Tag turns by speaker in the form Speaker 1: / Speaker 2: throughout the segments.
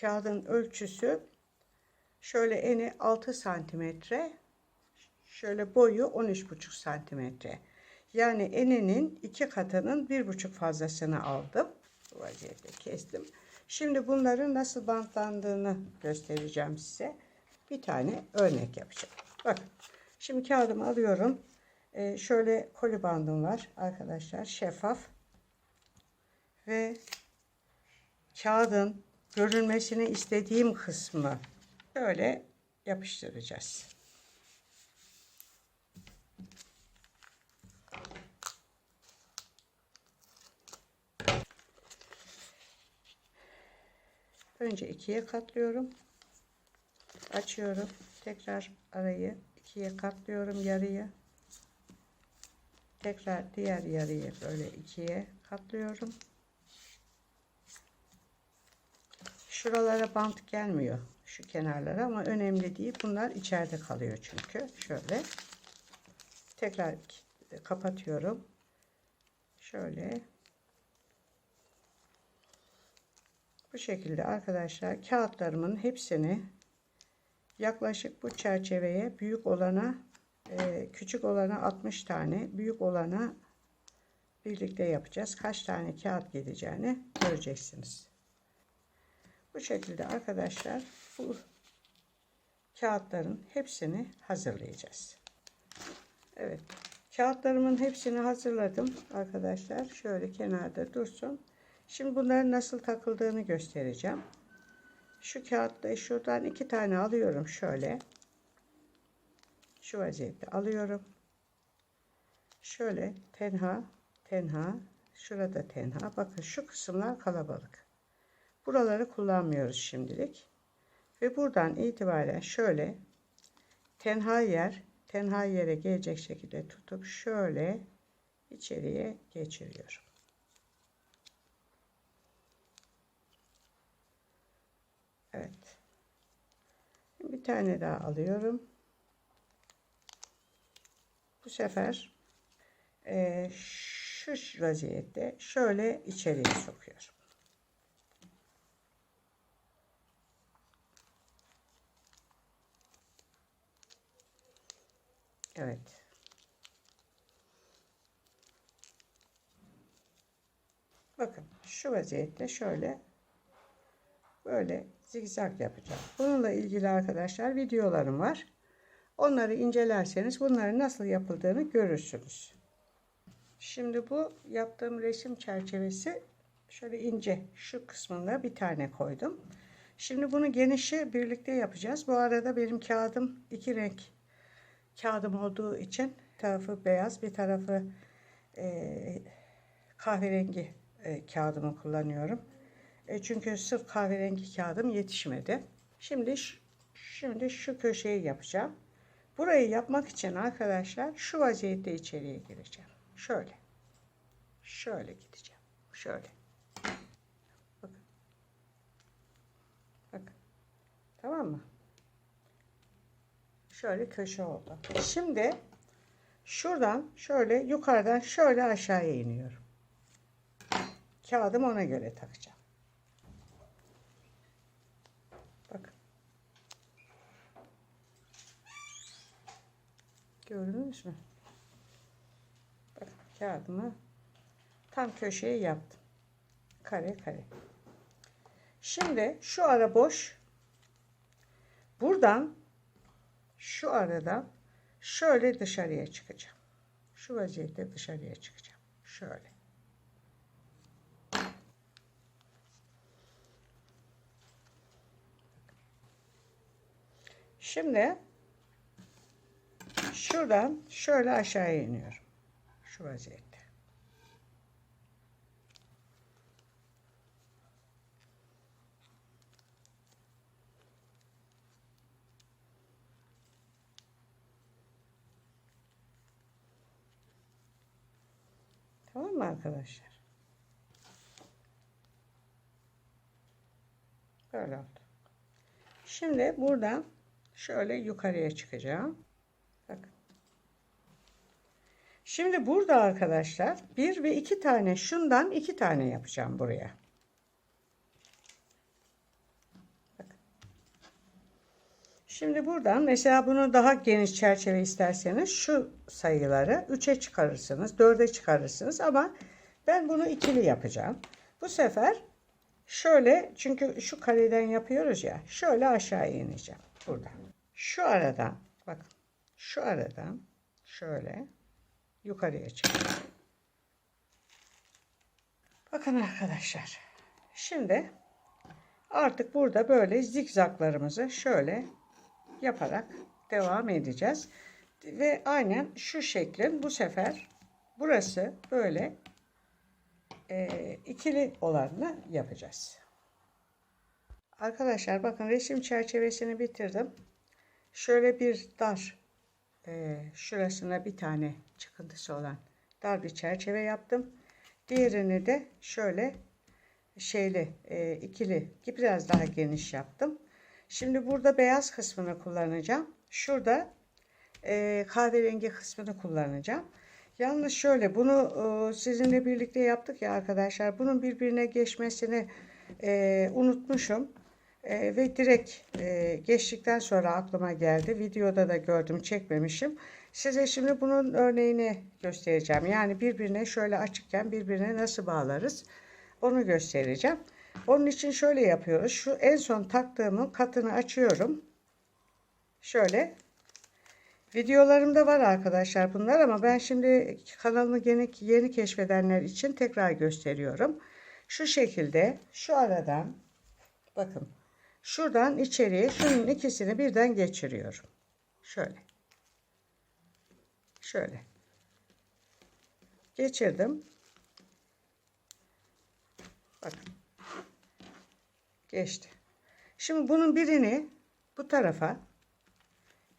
Speaker 1: kağıdın ölçüsü şöyle eni 6 santimetre, şöyle boyu 13,5 santimetre. Yani eninin 2 katının 1,5 fazlasını aldım. Bu vaziyette kestim. Şimdi bunların nasıl bantlandığını göstereceğim size. Bir tane örnek yapacağım. Bakın. Şimdi kağıdımı alıyorum. Şöyle koli bandım var arkadaşlar. Şeffaf. Ve kağıdın görünmesini istediğim kısmı şöyle yapıştıracağız. Önce ikiye katlıyorum. Açıyorum. Tekrar arayı ikiye katlıyorum, yarıyı. Tekrar diğer yarıyı böyle ikiye katlıyorum. Şuralara bant gelmiyor, şu kenarlara, ama önemli değil. Bunlar içeride kalıyor çünkü. Şöyle tekrar kapatıyorum. Şöyle bu şekilde arkadaşlar kağıtlarımın hepsini yaklaşık bu çerçeveye, büyük olana küçük olana 60 tane, büyük olana birlikte yapacağız. Kaç tane kağıt gideceğini göreceksiniz. Bu şekilde arkadaşlar bu kağıtların hepsini hazırlayacağız. Evet, kağıtlarımın hepsini hazırladım arkadaşlar. Şöyle kenarda dursun. Şimdi bunların nasıl takıldığını göstereceğim. Şu kağıtta şuradan 2 tane alıyorum şöyle. Şu vaziyette alıyorum. Şöyle tenha, tenha, şurada tenha. Bakın şu kısımlar kalabalık. Buraları kullanmıyoruz şimdilik. Ve buradan itibaren şöyle tenha yere gelecek şekilde tutup şöyle içeriye geçiriyorum. Evet. Bir tane daha alıyorum. Bu sefer şu vaziyette şöyle içeriye sokuyorum. Evet. Bakın şu vaziyette şöyle böyle zigzag yapacağım. Bununla ilgili arkadaşlar videolarım var. Onları incelerseniz bunların nasıl yapıldığını görürsünüz. Şimdi bu yaptığım resim çerçevesi şöyle ince, şu kısmında bir tane koydum. Şimdi bunu genişi birlikte yapacağız. Bu arada benim kağıdım 2 renk kağıdım olduğu için bir tarafı beyaz, bir tarafı kahverengi kağıdımı kullanıyorum. Çünkü sırf kahverengi kağıdım yetişmedi. Şimdi şu köşeyi yapacağım. Burayı yapmak için arkadaşlar şu vaziyette içeriye gireceğim. Şöyle. Şöyle gideceğim. Şöyle. Bakın. Bakın. Tamam mı? Şöyle köşe oldu. Şimdi şuradan şöyle yukarıdan şöyle aşağıya iniyorum. Kağıdım ona göre takacağım. Bakın. Gördünüz mü? Bakın kağıdımı tam köşeye yaptım. Kare kare. Şimdi şu ara boş. Buradan şu aradan şöyle dışarıya çıkacağım. Şu vaziyette dışarıya çıkacağım. Şöyle. Şimdi şuradan şöyle aşağıya iniyorum. Şu vaziyette. Tamam mı arkadaşlar? Böyle oldu. Şimdi buradan şöyle yukarıya çıkacağım. Bakın. Şimdi burada arkadaşlar 1 ve 2 tane şundan 2 tane yapacağım buraya. Şimdi buradan mesela bunu daha geniş çerçeve isterseniz şu sayıları 3'e çıkarırsınız, 4'e çıkarırsınız ama ben bunu ikili yapacağım. Bu sefer şöyle, çünkü şu kareden yapıyoruz ya, şöyle aşağı ineceğim buradan. Şu aradan, bakın şu aradan şöyle yukarıya çıkıyorum. Bakın arkadaşlar, şimdi artık burada böyle zikzaklarımızı şöyle yaparak devam edeceğiz. Ve aynen şu şeklin bu sefer burası böyle ikili olanını yapacağız. Arkadaşlar bakın, resim çerçevesini bitirdim. Şöyle bir dar, şurasına bir tane çıkıntısı olan dar bir çerçeve yaptım. Diğerini de şöyle şeyli, ikili gibi biraz daha geniş yaptım. Şimdi burada beyaz kısmını kullanacağım. Şurada kahverengi kısmını kullanacağım. Yalnız şöyle, bunu sizinle birlikte yaptık ya arkadaşlar. Bunun birbirine geçmesini unutmuşum. Ve direkt geçtikten sonra aklıma geldi. Videoda da gördüm, çekmemişim. Size şimdi bunun örneğini göstereceğim. Yani birbirine şöyle açıkken birbirine nasıl bağlarız onu göstereceğim. Onun için şöyle yapıyoruz. Şu en son taktığımın katını açıyorum. Şöyle. Videolarımda var arkadaşlar bunlar ama ben şimdi kanalımı yeni keşfedenler için tekrar gösteriyorum. Şu şekilde şu aradan bakın. Şuradan içeriye şunun ikisini birden geçiriyorum. Şöyle. Şöyle. Geçirdim. Bakın. Geçti. Şimdi bunun birini bu tarafa,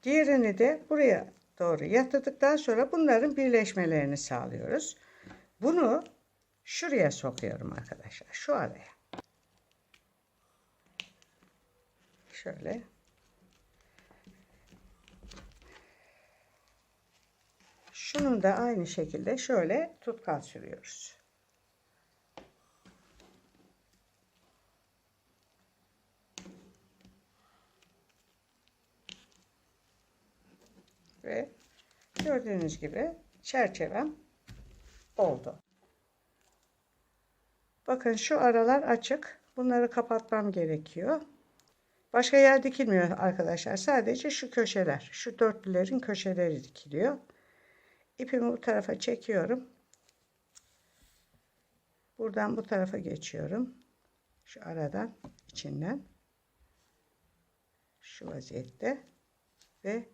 Speaker 1: diğerini de buraya doğru yatırdıktan sonra bunların birleşmelerini sağlıyoruz. Bunu şuraya sokuyorum arkadaşlar. Şu araya. Şöyle. Şunun da aynı şekilde şöyle tutkal sürüyoruz. Ve gördüğünüz gibi çerçevem oldu. Bakın şu aralar açık. Bunları kapatmam gerekiyor. Başka yer dikilmiyor arkadaşlar. Sadece şu köşeler, şu dörtlülerin köşeleri dikiliyor. İpimi bu tarafa çekiyorum. Buradan bu tarafa geçiyorum. Şu aradan, içinden. Şu vaziyette. Ve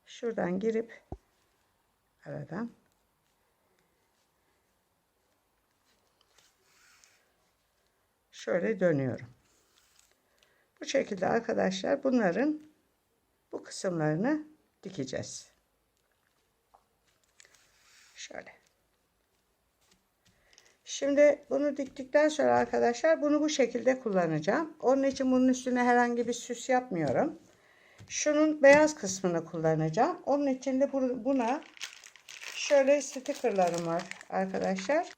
Speaker 1: şuradan girip aradan şöyle dönüyorum. Bu şekilde arkadaşlar bunların bu kısımlarını dikeceğiz. Şöyle. Şimdi bunu diktikten sonra arkadaşlar bunu bu şekilde kullanacağım. Onun için bunun üstüne herhangi bir süs yapmıyorum. Şunun beyaz kısmını kullanacağım. Onun için de buna şöyle stickerlarım var arkadaşlar.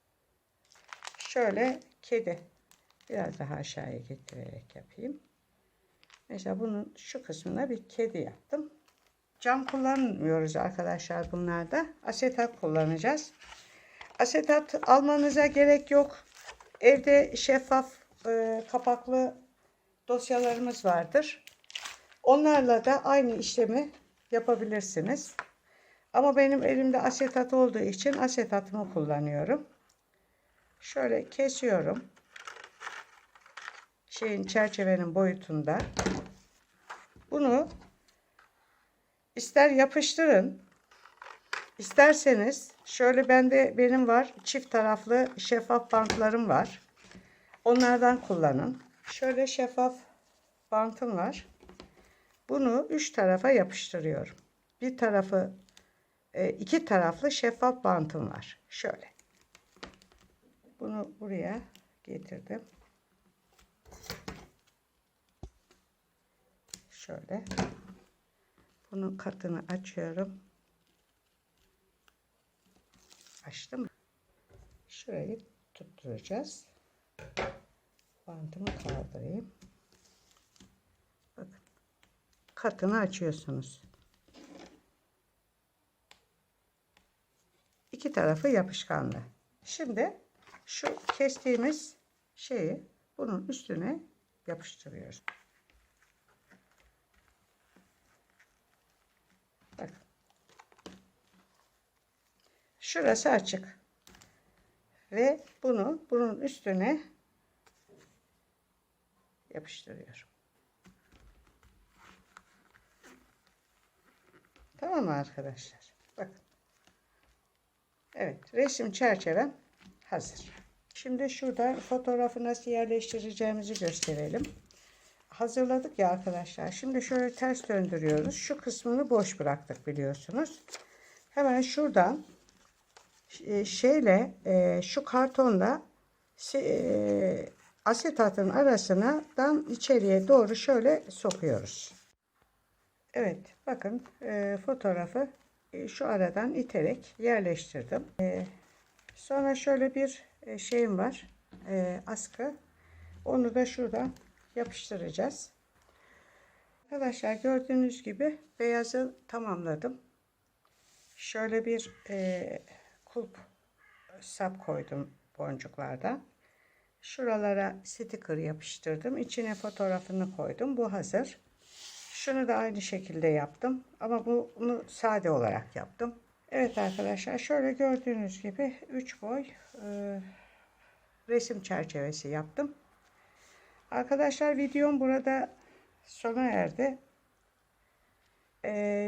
Speaker 1: Şöyle kedi. Biraz daha aşağıya getirerek yapayım. Mesela bunun şu kısmına bir kedi yaptım. Cam kullanmıyoruz arkadaşlar bunlarda. Asetat kullanacağız. Asetat almanıza gerek yok. Evde şeffaf kapaklı dosyalarımız vardır. Onlarla da aynı işlemi yapabilirsiniz. Ama benim elimde asetat olduğu için asetatımı kullanıyorum. Şöyle kesiyorum. Çerçevenin boyutunda. Bunu ister yapıştırın, isterseniz şöyle benim var çift taraflı şeffaf bantlarım var. Onlardan kullanın. Şöyle şeffaf bantım var. Bunu 3 tarafa yapıştırıyorum. Bir tarafı iki taraflı şeffaf bantım var. Şöyle. Bunu buraya getirdim. Şöyle. Bunun katını açıyorum. Açtım. Şurayı tutturacağız. Bantımı kaldırayım. katını açıyorsunuz. İki tarafı yapışkanlı. Şimdi şu kestiğimiz şeyi bunun üstüne yapıştırıyoruz. Bakın. Şurası açık. Ve bunu bunun üstüne yapıştırıyorum. Tamam mı arkadaşlar? Bakın. Evet, resim çerçevem hazır. Şimdi şurada fotoğrafı nasıl yerleştireceğimizi gösterelim. Hazırladık ya arkadaşlar. Şimdi şöyle ters döndürüyoruz. Şu kısmını boş bıraktık biliyorsunuz. Hemen şuradan şu kartonla asetatın arasından içeriye doğru şöyle sokuyoruz. Evet, bakın fotoğrafı şu aradan iterek yerleştirdim. Sonra şöyle bir şeyim var, askı. Onu da şuradan yapıştıracağız. Arkadaşlar gördüğünüz gibi beyazı tamamladım. Şöyle bir kulp sap koydum boncuklardan. Şuralara sticker yapıştırdım. İçine fotoğrafını koydum. Bu hazır. Şunu da aynı şekilde yaptım. Ama bunu sade olarak yaptım. Evet arkadaşlar şöyle gördüğünüz gibi 3 boy resim çerçevesi yaptım. Arkadaşlar videom burada sona erdi.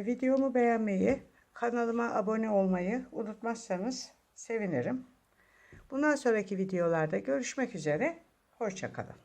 Speaker 1: Videomu beğenmeyi, kanalıma abone olmayı unutmazsanız sevinirim. Bundan sonraki videolarda görüşmek üzere. Hoşça kalın.